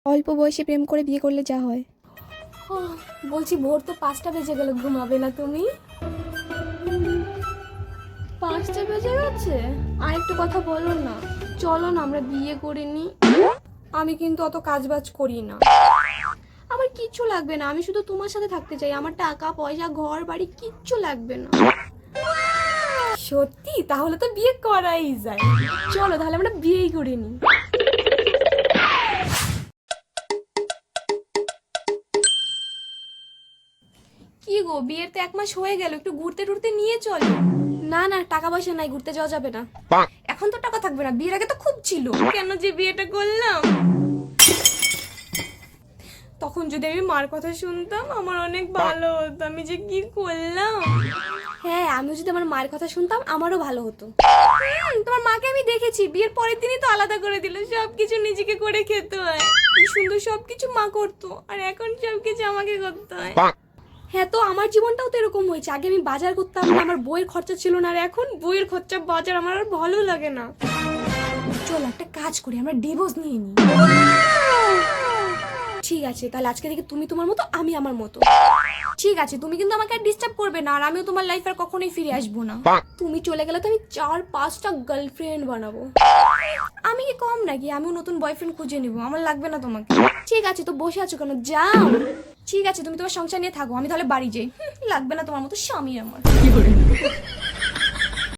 অল্প বয়সে প্রেম করে বিয়ে করলে যা হয়। বলছি ভোর তো 5টা বেজে গেল, ঘুমাবে না তুমি? 5টা বেজে গেছে, আর একটু কথা বলো না। চলো না আমরা বিয়ে করে নি। আমি কিন্তু অত কাজবাজ করি না। আমার কিচ্ছু লাগবে না, আমি শুধু তোমার সাথে থাকতে চাই। আমার টাকা পয়সা ঘর বাড়ি কিচ্ছু লাগবে না। সত্যি? তাহলে তো বিয়ে করাই যায়। চলো তাহলে আমরা বিয়েই করে নি। কি গো, বিয়ের তো 1 মাস হয়ে গেল, একটু ঘুরতে টুরতে নিয়ে চলো। না না, টাকা পয়সা নাই, ঘুরতে যাওয়া যাবে না। এখন তো টাকা থাকবে না, বিয়ের আগে তো খুব ছিল। কেন যে বিয়েটা করলাম? তখন যদি আমি মার কথা শুনতাম আমার অনেক ভালো হতো। আমি যে কি করলাম। হ্যাঁ, আমি যদি আমার মায়ের কথা শুনতাম আমারও ভালো হতো। তোমার মাকে আমি দেখেছি, বিয়ের পরের দিনই তো আলাদা করে দিল, সবকিছু নিজেকে করে খেতে হয়। কি সুন্দর সবকিছু মা করতো, আর এখন সবকিছু আমাকে করতে হয়। হ্যাঁ, তো আমার জীবনটাও তো এরকম হয়েছে। আগে আমি বাজার করতাম না, আমার বইয়ের খরচা ছিল না, আর এখন বইয়ের খরচা, বাজার আমার আর ভালো লাগে না। চল একটা কাজ করি, আমরা ডিভোর্স নিয়ে নিই। ঠিক আছে, তাহলে আজকে থেকে তুমি তোমার মতো, আমি আমার মতো। ঠিক আছে, তুমি কিন্তু আমাকে আর ডিস্টার্ব করবে না, আর আমিও তোমার লাইফে আর কখনোই ফিরে আসবো না। তুমি চলে গেলে তো আমি 4-5টা গার্লফ্রেন্ড বানাবো। আমি কি কম নাকি? আমিও নতুন বয়ফ্রেন্ড খুঁজে নিব, আমার লাগবে না তোমাকে। ঠিক আছে, তো বসে আছো কেন, যাও। ঠিক আছে, তুমি তোমার সংসার নিয়ে থাকো, আমি তাহলে বাড়ি যাই। লাগবে না তোমার মতো স্বামী আমার।